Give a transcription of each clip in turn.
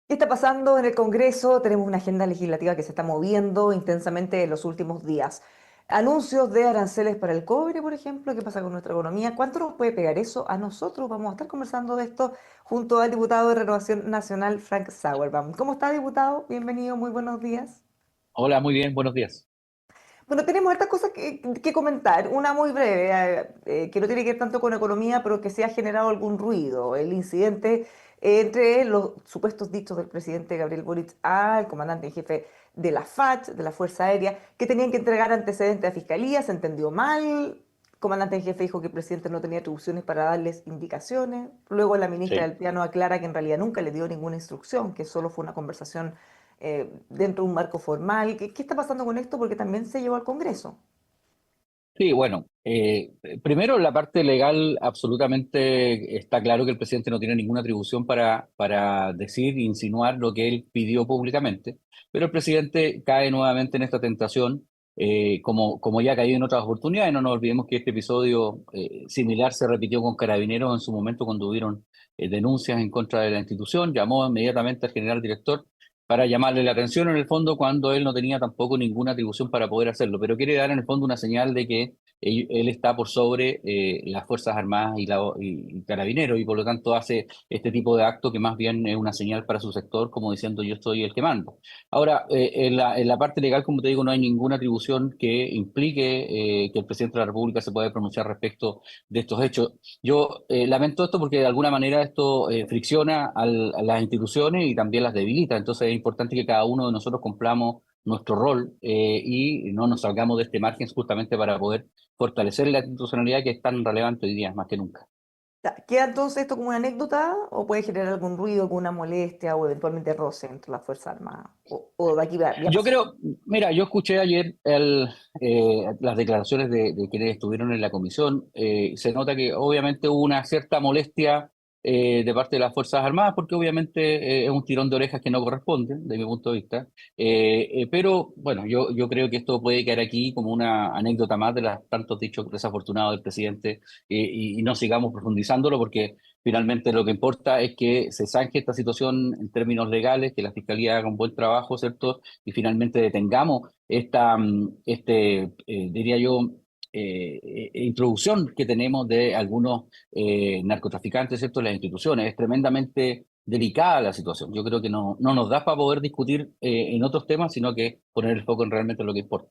¿Qué está pasando en el Congreso? Tenemos una agenda legislativa que se está moviendo intensamente en los últimos días. Anuncios de aranceles para el cobre, por ejemplo. ¿Qué pasa con nuestra economía? ¿Cuánto nos puede pegar eso a nosotros? Vamos a estar conversando de esto junto al diputado de Renovación Nacional, Frank Sauerbaum. ¿Cómo está, diputado? Bienvenido, muy buenos días. Hola, muy bien, buenos días. Bueno, tenemos estas cosas que comentar. Una muy breve, que no tiene que ver tanto con economía, pero que se ha generado algún ruido. El incidente entre los supuestos dichos del presidente Gabriel Boric al comandante en jefe de la FACH, de la Fuerza Aérea, que tenían que entregar antecedentes a fiscalía, se entendió mal. El comandante en jefe dijo que el presidente no tenía atribuciones para darles indicaciones. Luego la ministra Sí, del Piano aclara que en realidad nunca le dio ninguna instrucción, que solo fue una conversación dentro de un marco formal. ¿Qué está pasando con esto? Porque también se llevó al Congreso. sí, bueno, primero la parte legal absolutamente está claro que el presidente no tiene ninguna atribución para decir, insinuar lo que él pidió públicamente, pero el presidente cae nuevamente en esta tentación, como ya ha caído en otras oportunidades. No nos olvidemos que este episodio similar se repitió con Carabineros en su momento cuando hubieron denuncias en contra de la institución, llamó inmediatamente al general director para llamarle la atención en el fondo cuando él no tenía tampoco ninguna atribución para poder hacerlo, pero quiere dar en el fondo una señal de que él está por sobre las Fuerzas Armadas y Carabineros y por lo tanto hace este tipo de acto que más bien es una señal para su sector como diciendo yo soy el que mando. Ahora, en la parte legal, como te digo, no hay ninguna atribución que implique que el presidente de la República se pueda pronunciar respecto de estos hechos. Yo lamento esto porque de alguna manera esto fricciona a las instituciones y también las debilita. Entonces es importante que cada uno de nosotros cumplamos nuestro rol y no nos salgamos de este margen justamente para poder fortalecer la institucionalidad que es tan relevante hoy día, más que nunca. ¿Queda entonces esto como una anécdota o puede generar algún ruido, alguna molestia o eventualmente roce entre las Fuerzas Armadas? ¿O de aquí ya Yo pasó? creo, mira, yo escuché ayer las declaraciones de quienes estuvieron en la comisión. Se nota que obviamente hubo una cierta molestia de parte de las Fuerzas Armadas, porque obviamente es un tirón de orejas que no corresponde, de mi punto de vista. Pero bueno, yo creo que esto puede quedar aquí como una anécdota más de los tantos dichos desafortunados del presidente y no sigamos profundizándolo, porque finalmente lo que importa es que se zanje esta situación en términos legales, que la Fiscalía haga un buen trabajo, ¿cierto? Y finalmente detengamos diría yo, introducción que tenemos de algunos narcotraficantes, ¿cierto?, en las instituciones. Es tremendamente delicada la situación. Yo creo que no nos da para poder discutir en otros temas, sino que poner el foco en realmente lo que importa.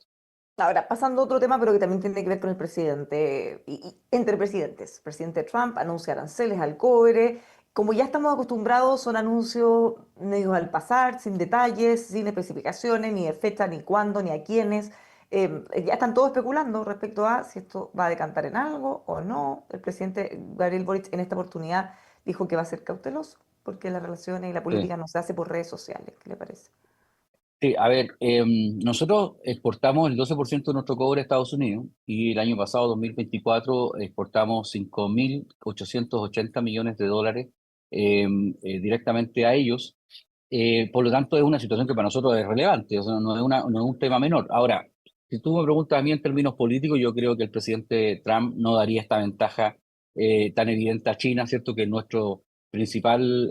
Ahora, pasando a otro tema, pero que también tiene que ver con el presidente y entre presidentes. El presidente Trump anuncia aranceles al cobre. Como ya estamos acostumbrados, son anuncios medios al pasar, sin detalles, sin especificaciones, ni de fecha, ni cuándo, ni a quiénes. Ya están todos especulando respecto a si esto va a decantar en algo o no. El presidente Gabriel Boric en esta oportunidad dijo que va a ser cauteloso porque las relaciones y la Sí. política no se hace por redes sociales. ¿Qué le parece? Sí, a ver, nosotros exportamos el 12% de nuestro cobre a Estados Unidos y el año pasado, 2024, exportamos 5.880 millones de dólares eh, directamente a ellos. Por lo tanto, es una situación que para nosotros es relevante, o sea, no es un tema menor. Ahora, si tú me preguntas a mí en términos políticos, yo creo que el presidente Trump no daría esta ventaja tan evidente a China, ¿cierto? Que es nuestro principal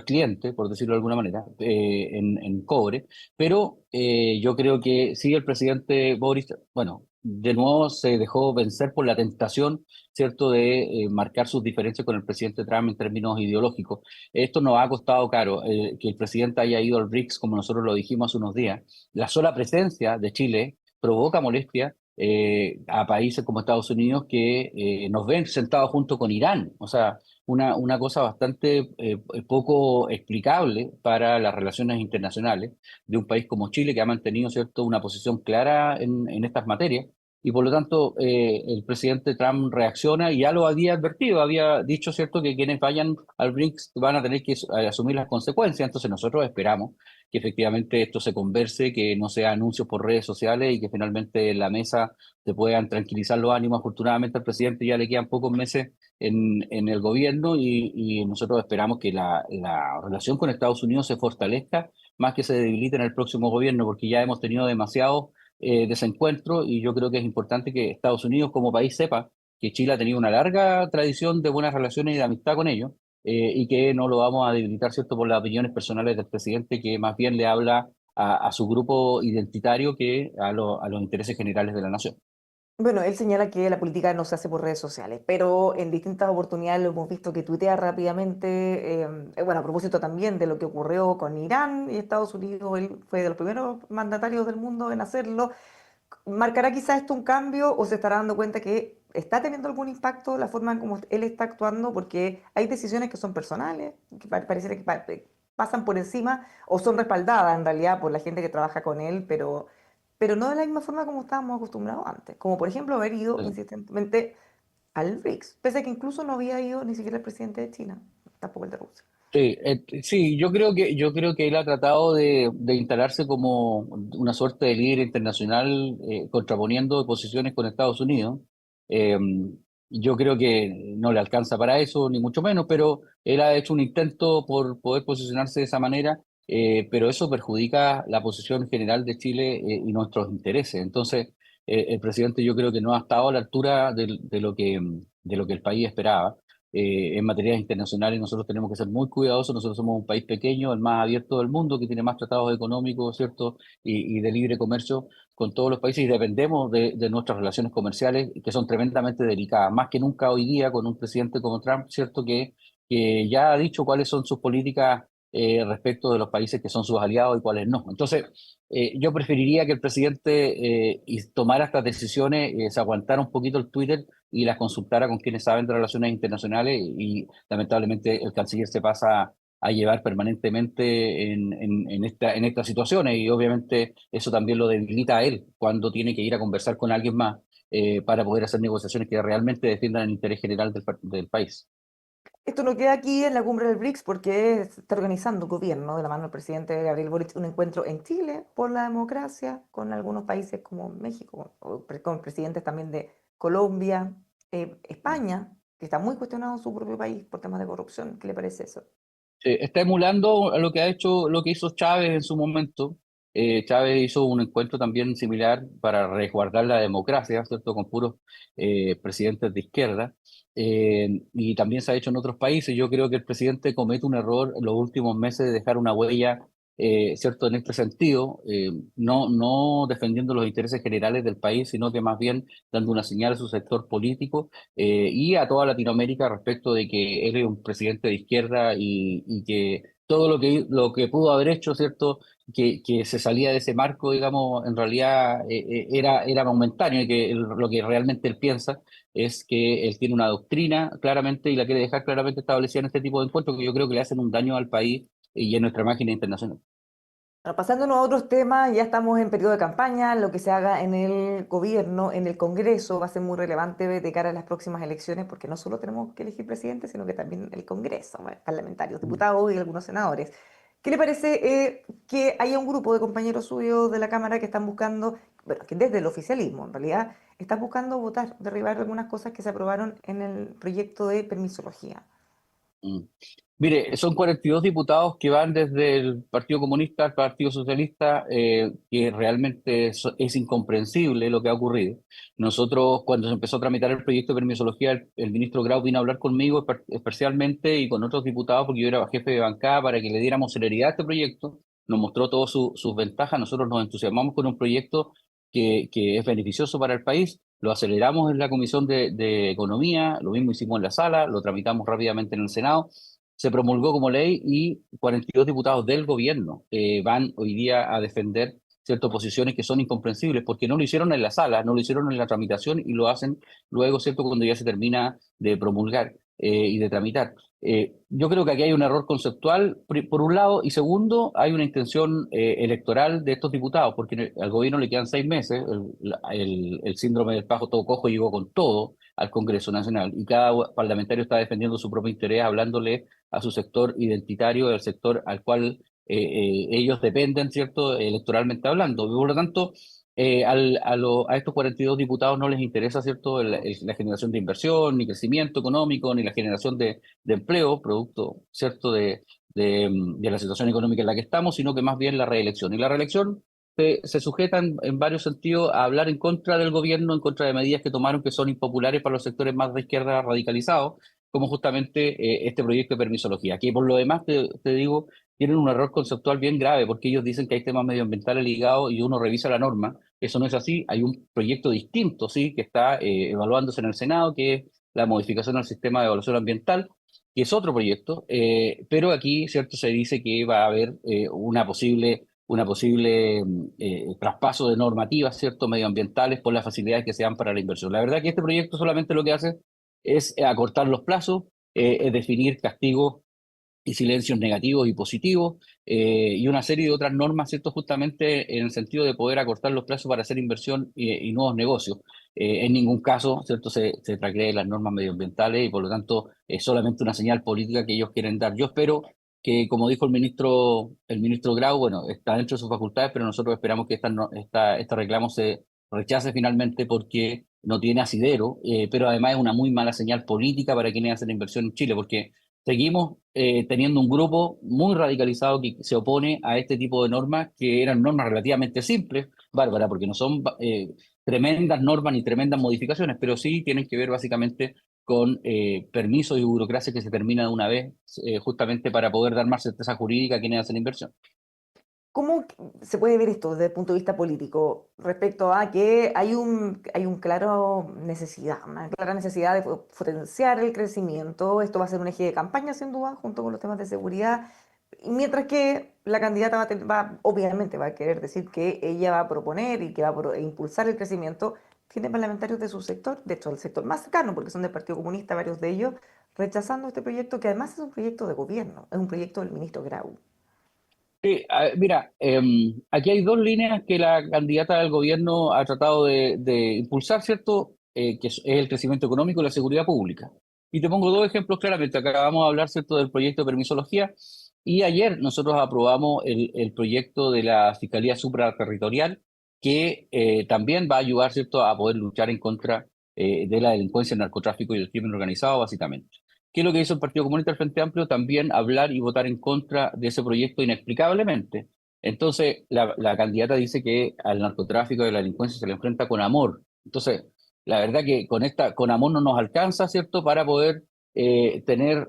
cliente, por decirlo de alguna manera, en cobre. Pero yo creo que sí, el presidente Boris, bueno, de nuevo se dejó vencer por la tentación, ¿cierto?, de marcar sus diferencias con el presidente Trump en términos ideológicos. Esto nos ha costado caro, que el presidente haya ido al BRICS, como nosotros lo dijimos hace unos días. La sola presencia de Chile provoca molestia a países como Estados Unidos que nos ven sentados junto con Irán. O sea, una cosa bastante poco explicable para las relaciones internacionales de un país como Chile, que ha mantenido, ¿cierto?, una posición clara en estas materias. Y por lo tanto, el presidente Trump reacciona y ya lo había advertido, había dicho, ¿cierto?, que quienes vayan al BRICS van a tener que asumir las consecuencias. Entonces nosotros esperamos que efectivamente esto se converse, que no sea anuncios por redes sociales y que finalmente en la mesa se puedan tranquilizar los ánimos. Afortunadamente al presidente ya le quedan pocos meses en el gobierno y nosotros esperamos que la relación con Estados Unidos se fortalezca más que se debilite en el próximo gobierno, porque ya hemos tenido demasiados desencuentros y yo creo que es importante que Estados Unidos como país sepa que Chile ha tenido una larga tradición de buenas relaciones y de amistad con ellos y que no lo vamos a debilitar, ¿cierto?, por las opiniones personales del presidente, que más bien le habla a su grupo identitario que a los intereses generales de la nación. Bueno, él señala que la política no se hace por redes sociales, pero en distintas oportunidades lo hemos visto que tuitea rápidamente, bueno, a propósito también de lo que ocurrió con Irán y Estados Unidos, él fue de los primeros mandatarios del mundo en hacerlo. ¿Marcará quizás esto un cambio o se estará dando cuenta que está teniendo algún impacto la forma en cómo él está actuando? Porque hay decisiones que son personales, que pareciera que pasan por encima o son respaldadas en realidad por la gente que trabaja con él, pero no de la misma forma como estábamos acostumbrados antes. Como por ejemplo haber ido insistentemente al BRICS, pese a que incluso no había ido ni siquiera el presidente de China, tampoco el de Rusia. Sí, sí, yo creo que él ha tratado de instalarse como una suerte de líder internacional, contraponiendo posiciones con Estados Unidos. Eh, yo creo que no le alcanza para eso, ni mucho menos, pero él ha hecho un intento por poder posicionarse de esa manera, pero eso perjudica la posición general de Chile, y nuestros intereses. Entonces, el presidente yo creo que no ha estado a la altura de lo que el país esperaba, en materia internacionales. Nosotros tenemos que ser muy cuidadosos. Nosotros somos un país pequeño, el más abierto del mundo, que tiene más tratados económicos, ¿cierto? Y de libre comercio con todos los países, y dependemos de nuestras relaciones comerciales, que son tremendamente delicadas, más que nunca hoy día con un presidente como Trump, ¿cierto? Que ya ha dicho cuáles son sus políticas, respecto de los países que son sus aliados y cuáles no. Entonces, yo preferiría que el presidente, tomara estas decisiones, se aguantara un poquito el Twitter y las consultara con quienes saben de relaciones internacionales, y lamentablemente el canciller se pasa a llevar permanentemente en estas situaciones, y obviamente eso también lo debilita a él cuando tiene que ir a conversar con alguien más, para poder hacer negociaciones que realmente defiendan el interés general del país. Esto no queda aquí en la cumbre del BRICS porque se está organizando el gobierno de la mano del presidente Gabriel Boric un encuentro en Chile por la democracia con algunos países como México, con presidentes también de Colombia, España, que está muy cuestionado en su propio país por temas de corrupción. ¿Qué le parece eso? Está emulando a lo que ha hecho, lo que hizo Chávez en su momento. Chávez hizo un encuentro también similar para resguardar la democracia, ¿cierto? Con puros, presidentes de izquierda. Y también se ha hecho en otros países. Yo creo que el presidente comete un error en los últimos meses de dejar una huella, ¿cierto? En este sentido, no defendiendo los intereses generales del país, sino que más bien dando una señal a su sector político, y a toda Latinoamérica respecto de que él es un presidente de izquierda, y que todo lo que pudo haber hecho, ¿cierto? Que se salía de ese marco, digamos, en realidad, era momentáneo, y que lo que realmente él piensa es que él tiene una doctrina claramente y la quiere dejar claramente establecida en este tipo de encuentros, que yo creo que le hacen un daño al país y a nuestra máquina internacional. Bueno, pasándonos a otros temas, ya estamos en periodo de campaña, lo que se haga en el gobierno, en el Congreso, va a ser muy relevante de cara a las próximas elecciones, porque no solo tenemos que elegir presidente, sino que también el Congreso, bueno, parlamentarios, diputados y algunos senadores. ¿Qué le parece que haya un grupo de compañeros suyos de la Cámara que están buscando, bueno, que desde el oficialismo en realidad, están buscando votar, derribar algunas cosas que se aprobaron en el proyecto de permisología? Mm. Mire, son 42 diputados que van desde el Partido Comunista al Partido Socialista, que realmente es incomprensible lo que ha ocurrido. Nosotros, cuando se empezó a tramitar el proyecto de permisología, el ministro Grau vino a hablar conmigo especialmente, y con otros diputados, porque yo era jefe de bancada, para que le diéramos celeridad a este proyecto. Nos mostró todas sus ventajas. Nosotros nos entusiasmamos con un proyecto que es beneficioso para el país. Lo aceleramos en la Comisión de Economía, lo mismo hicimos en la sala, lo tramitamos rápidamente en el Senado, se promulgó como ley, y 42 diputados del gobierno, van hoy día a defender ciertas posiciones que son incomprensibles, porque no lo hicieron en la sala, no lo hicieron en la tramitación, y lo hacen luego, ¿cierto?, cuando ya se termina de promulgar, y de tramitar. Yo creo que aquí hay un error conceptual, por un lado, y segundo, hay una intención, electoral de estos diputados, porque al gobierno le quedan 6 meses. El síndrome del pajo todo cojo llegó con todo al Congreso Nacional, y cada parlamentario está defendiendo su propio interés, hablándole a su sector identitario, el sector al cual, ellos dependen, ¿cierto?, electoralmente hablando. Por lo tanto, a estos 42 diputados no les interesa, ¿cierto?, la generación de inversión, ni crecimiento económico, ni la generación de empleo, producto, ¿cierto?, de la situación económica en la que estamos, sino que más bien la reelección. Y la reelección se sujeta en varios sentidos a hablar en contra del gobierno, en contra de medidas que tomaron, que son impopulares para los sectores más de izquierda radicalizados, como justamente este proyecto de permisología, que por lo demás te digo, tienen un error conceptual bien grave, porque ellos dicen que hay temas medioambientales ligados y uno revisa la norma. Eso no es así, hay un proyecto distinto, sí, que está evaluándose en el Senado, que es la modificación al sistema de evaluación ambiental, que es otro proyecto, pero aquí, ¿cierto? Se dice que va a haber una posible traspaso de normativas, ¿cierto? Medioambientales por las facilidades que se dan para la inversión. La verdad que este proyecto solamente lo que hace es acortar los plazos, es definir castigos y silencios negativos y positivos, y una serie de otras normas, ¿cierto? Justamente en el sentido de poder acortar los plazos para hacer inversión y nuevos negocios. En ningún caso, ¿cierto? Se transgreden las normas medioambientales y por lo tanto es solamente una señal política que ellos quieren dar. Yo espero que, como dijo el ministro Grau, bueno, está dentro de sus facultades, pero nosotros esperamos que este reclamo se rechace finalmente porque no tiene asidero, pero además es una muy mala señal política para quienes hacen inversión en Chile, porque seguimos teniendo un grupo muy radicalizado que se opone a este tipo de normas, que eran normas relativamente simples, Bárbara, porque no son tremendas normas ni tremendas modificaciones, pero sí tienen que ver básicamente con permisos y burocracia que se termina de una vez, justamente para poder dar más certeza jurídica a quienes hacen inversión. ¿Cómo se puede ver esto desde el punto de vista político respecto a que hay un claro necesidad, una clara necesidad de potenciar el crecimiento? Esto va a ser un eje de campaña, sin duda, junto con los temas de seguridad. Y mientras que la candidata obviamente va a querer decir que ella va a proponer y que va a impulsar el crecimiento, tiene parlamentarios de su sector, de hecho, el sector más cercano, porque son del Partido Comunista, varios de ellos, rechazando este proyecto, que además es un proyecto de gobierno, es un proyecto del ministro Grau. Sí, mira, aquí hay dos líneas que la candidata del gobierno ha tratado de impulsar, ¿cierto? Que es el crecimiento económico y la seguridad pública. Y te pongo dos ejemplos claramente. Acabamos de hablar, ¿cierto?, del proyecto de permisología, y ayer nosotros aprobamos el proyecto de la Fiscalía Supraterritorial, que también va a ayudar, ¿cierto?, a poder luchar en contra de la delincuencia, el narcotráfico y el crimen organizado, básicamente. ¿Qué es lo que hizo el Partido Comunista del Frente Amplio? También hablar y votar en contra de ese proyecto inexplicablemente. Entonces, la candidata dice que al narcotráfico y a la delincuencia se le enfrenta con amor. Entonces, la verdad que con amor no nos alcanza, ¿cierto?, para poder tener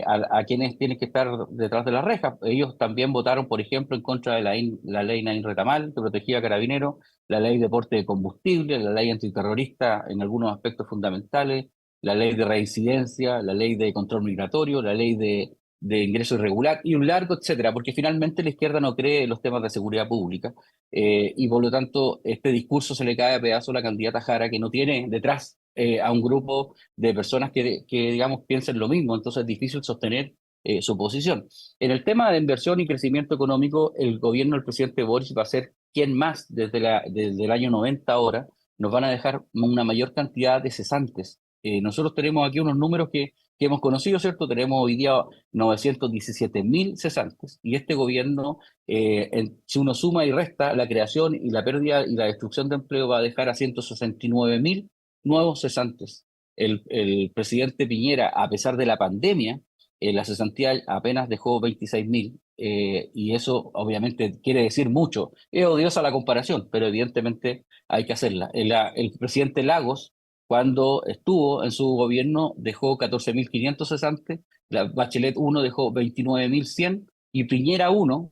a quienes tienen que estar detrás de las rejas. Ellos también votaron, por ejemplo, en contra de la ley Nain Retamal, que protegía a carabineros, la ley de porte de combustible, la ley antiterrorista en algunos aspectos fundamentales, la ley de reincidencia, la ley de control migratorio, la ley de ingreso irregular y un largo etcétera, porque finalmente la izquierda no cree en los temas de seguridad pública, y por lo tanto este discurso se le cae a pedazo a la candidata Jara, que no tiene detrás a un grupo de personas que, digamos, piensen lo mismo, entonces es difícil sostener su posición. En el tema de inversión y crecimiento económico, el gobierno del presidente Boris va a ser quien más desde el año 90 ahora nos van a dejar una mayor cantidad de cesantes. Nosotros tenemos aquí unos números que hemos conocido, ¿cierto? Tenemos hoy día 917.000 cesantes y este gobierno, si uno suma y resta, la creación y la pérdida y la destrucción de empleo va a dejar a 169.000 nuevos cesantes. El presidente Piñera, a pesar de la pandemia, la cesantía apenas dejó 26.000, y eso obviamente quiere decir mucho. Es odiosa la comparación, pero evidentemente hay que hacerla. El presidente Lagos, cuando estuvo en su gobierno, dejó 14.500 cesantes, la Bachelet 1 dejó 29.100 y Piñera 1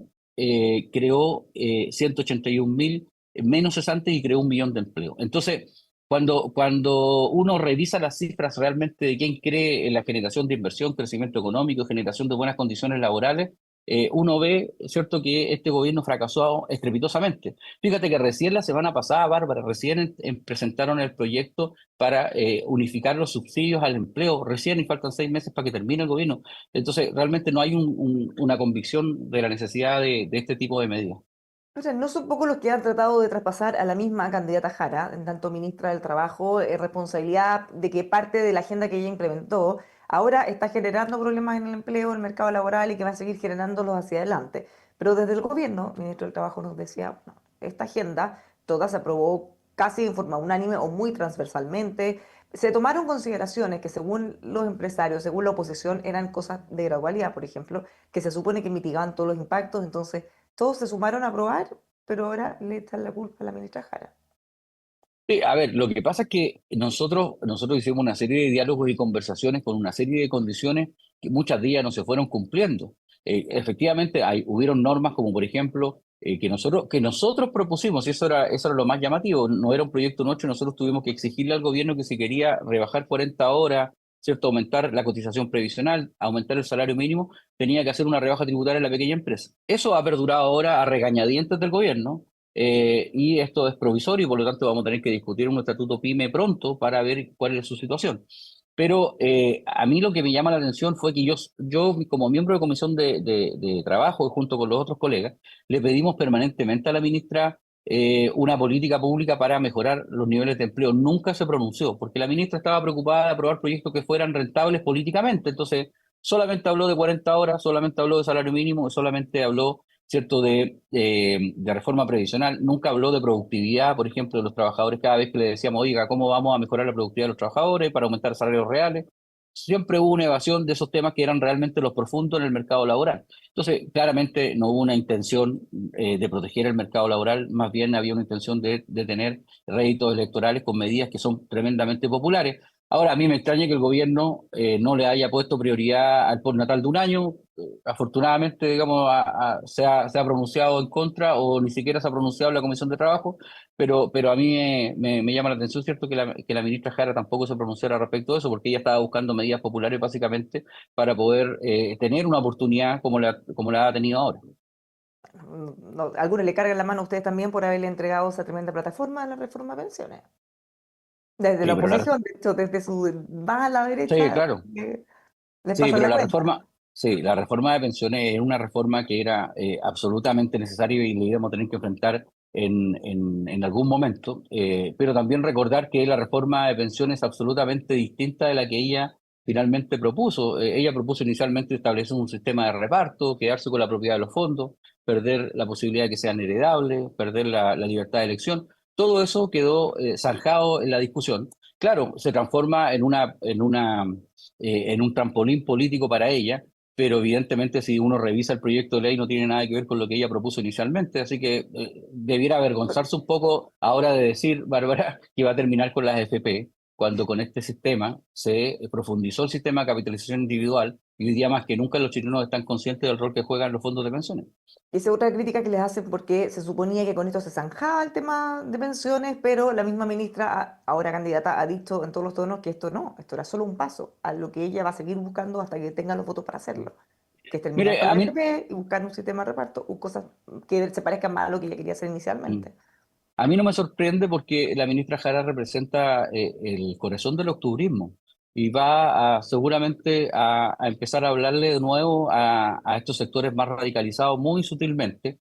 creó 181.000 menos cesantes y creó 1 millón de empleos. Entonces, cuando uno revisa las cifras realmente de quién cree en la generación de inversión, crecimiento económico, generación de buenas condiciones laborales, uno ve, ¿cierto?, que este gobierno fracasó estrepitosamente. Fíjate que recién la semana pasada, Bárbara, recién presentaron el proyecto para unificar los subsidios al empleo, recién, y faltan 6 meses para que termine el gobierno. Entonces, realmente no hay una convicción de la necesidad de este tipo de medidas. O sea, no son pocos los que han tratado de traspasar a la misma candidata Jara, en tanto ministra del Trabajo, responsabilidad de que parte de la agenda que ella implementó ahora está generando problemas en el empleo, en el mercado laboral y que va a seguir generándolos hacia adelante. Pero desde el gobierno, el ministro del Trabajo nos decía, "No, esta agenda toda se aprobó casi en forma unánime o muy transversalmente. Se tomaron consideraciones que según los empresarios, según la oposición, eran cosas de gradualidad, por ejemplo, que se supone que mitigaban todos los impactos, entonces todos se sumaron a aprobar, pero ahora le echan la culpa a la ministra Jara". Sí, a ver, lo que pasa es que nosotros hicimos una serie de diálogos y conversaciones con una serie de condiciones que muchas de ellas no se fueron cumpliendo. Efectivamente, hubieron normas como, por ejemplo, que nosotros propusimos, y eso era lo más llamativo, no era un proyecto nuestro, y nosotros tuvimos que exigirle al gobierno que si quería rebajar 40 horas, ¿cierto? Aumentar la cotización previsional, aumentar el salario mínimo, tenía que hacer una rebaja tributaria en la pequeña empresa. Eso ha perdurado ahora a regañadientes del gobierno. Y esto es provisorio y por lo tanto vamos a tener que discutir un estatuto PYME pronto para ver cuál es su situación. Pero a mí lo que me llama la atención fue que yo como miembro de comisión de trabajo y junto con los otros colegas, le pedimos permanentemente a la ministra una política pública para mejorar los niveles de empleo. Nunca se pronunció, porque la ministra estaba preocupada de aprobar proyectos que fueran rentables políticamente. Entonces, solamente habló de 40 horas, solamente habló de salario mínimo y solamente habló, ¿cierto?, de reforma previsional. Nunca habló de productividad, por ejemplo, de los trabajadores. Cada vez que le decíamos, oiga, ¿cómo vamos a mejorar la productividad de los trabajadores para aumentar salarios reales? Siempre hubo una evasión de esos temas que eran realmente los profundos en el mercado laboral. Entonces, claramente no hubo una intención de proteger el mercado laboral, más bien había una intención de tener réditos electorales con medidas que son tremendamente populares. Ahora, a mí me extraña que el gobierno no le haya puesto prioridad al postnatal de un año. Afortunadamente, digamos, se ha pronunciado en contra o ni siquiera se ha pronunciado en la Comisión de Trabajo, pero a mí me llama la atención, ¿cierto?, que la ministra Jara tampoco se pronunciara respecto de eso, porque ella estaba buscando medidas populares básicamente para poder tener una oportunidad como la ha tenido ahora. No, algunos le cargan la mano a ustedes también por haberle entregado esa tremenda plataforma a la reforma de pensiones. Desde la Sí, oposición, de hecho, desde su más a la sí, derecha, claro. les Sí, pasan pero la cuenta. la reforma de pensiones es una reforma que era absolutamente necesaria y le íbamos a tener que enfrentar en algún momento, pero también recordar que la reforma de pensiones es absolutamente distinta de la que ella finalmente propuso. Ella propuso inicialmente establecer un sistema de reparto, quedarse con la propiedad de los fondos, perder la posibilidad de que sean heredables, perder la libertad de elección. Todo eso quedó zanjado en la discusión. Claro, se transforma en un trampolín político para ella, pero evidentemente si uno revisa el proyecto de ley no tiene nada que ver con lo que ella propuso inicialmente, así que debiera avergonzarse un poco ahora de decir, Bárbara, que va a terminar con las AFP, cuando con este sistema se profundizó el sistema de capitalización individual y hoy día más que nunca los chilenos están conscientes del rol que juegan los fondos de pensiones. Esa es otra crítica que les hacen porque se suponía que con esto se zanjaba el tema de pensiones, pero la misma ministra, ahora candidata, ha dicho en todos los tonos que esto no, esto era solo un paso a lo que ella va a seguir buscando hasta que tenga los votos para hacerlo, que es terminar Mire, con a la mí, AFP y buscar un sistema de reparto, cosas que se parezcan más a lo que ella quería hacer mm, inicialmente. A mí no me sorprende porque la ministra Jara representa el corazón del octubrismo y va seguramente a empezar a hablarle de nuevo a estos sectores más radicalizados muy sutilmente,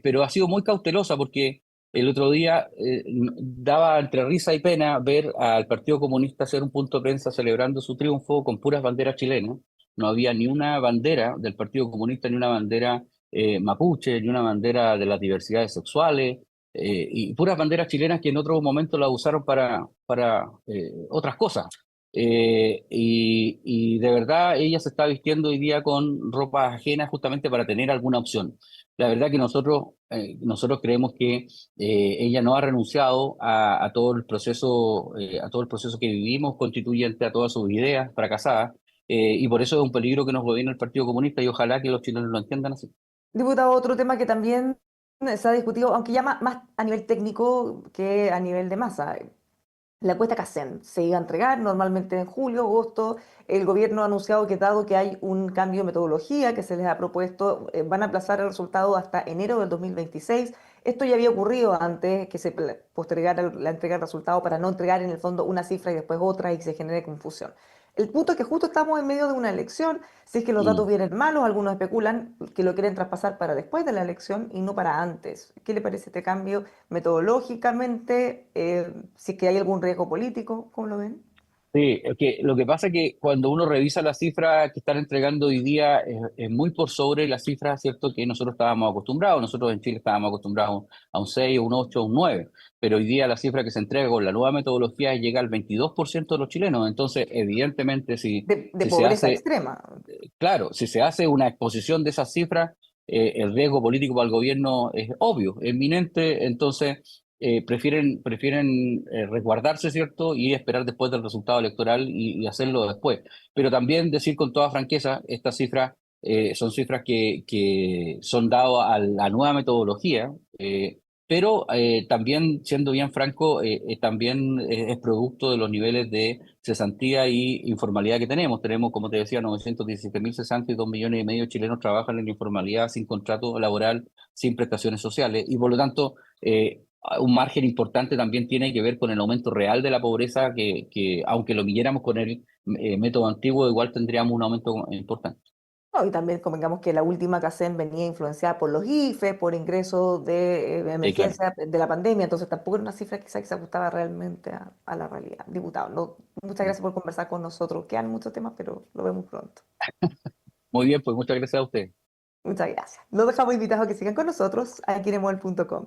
pero ha sido muy cautelosa porque el otro día daba entre risa y pena ver al Partido Comunista hacer un punto de prensa celebrando su triunfo con puras banderas chilenas. No había ni una bandera del Partido Comunista, ni una bandera mapuche, ni una bandera de las diversidades sexuales y puras banderas chilenas que en otro momento la usaron para otras cosas. Y de verdad ella se está vistiendo hoy día con ropa ajena justamente para tener alguna opción. La verdad que nosotros creemos que ella no ha renunciado a todo el proceso que vivimos constituyente, a todas sus ideas fracasadas, y por eso es un peligro que nos gobierna el Partido Comunista y ojalá que los chilenos lo entiendan así. Diputado, otro tema que también se ha discutido, aunque ya más a nivel técnico que a nivel de masa. La encuesta CACEN se iba a entregar normalmente en julio, agosto. El gobierno ha anunciado que dado que hay un cambio de metodología que se les ha propuesto, van a aplazar el resultado hasta enero del 2026. Esto ya había ocurrido antes que se postergara la entrega del resultado para no entregar en el fondo una cifra y después otra y se genere confusión. El punto es que justo estamos en medio de una elección. Si es que los datos Mm. vienen malos, algunos especulan que lo quieren traspasar para después de la elección y no para antes. ¿Qué le parece este cambio metodológicamente? Si es que hay algún riesgo político, ¿cómo lo ven? Sí, es que lo que pasa es que cuando uno revisa las cifras que están entregando hoy día es muy por sobre las cifras, ¿cierto?, que nosotros estábamos acostumbrados. Nosotros en Chile estábamos acostumbrados a un 6, un 8, un 9, pero hoy día la cifra que se entrega con la nueva metodología llega al 22% de los chilenos. Entonces, evidentemente, si, De si se pobreza hace extrema. claro, si se hace una exposición de esas cifras, el riesgo político para el gobierno es obvio, es inminente. Entonces, prefieren resguardarse, ¿cierto? Y esperar después del resultado electoral y hacerlo después. Pero también decir con toda franqueza, estas cifras son cifras que son dadas a la nueva metodología, pero también, siendo bien franco, también es producto de los niveles de cesantía y informalidad que tenemos. Tenemos, como te decía, 917.000 cesantes y 2,5 millones de chilenos trabajan en la informalidad sin contrato laboral, sin prestaciones sociales, y por lo tanto, un margen importante también tiene que ver con el aumento real de la pobreza, que aunque lo midiéramos con el método antiguo, igual tendríamos un aumento importante. No, y también convengamos que la última CACEN venía influenciada por los IFE, por ingresos de Claro. emergencia de la pandemia, entonces tampoco era una cifra quizá que se ajustaba realmente a la realidad. Diputado, no, muchas gracias por conversar con nosotros. Quedan muchos temas, pero lo vemos pronto. Muy bien, pues muchas gracias a usted. Muchas gracias. Los dejamos invitados a que sigan con nosotros aquí en emol.com.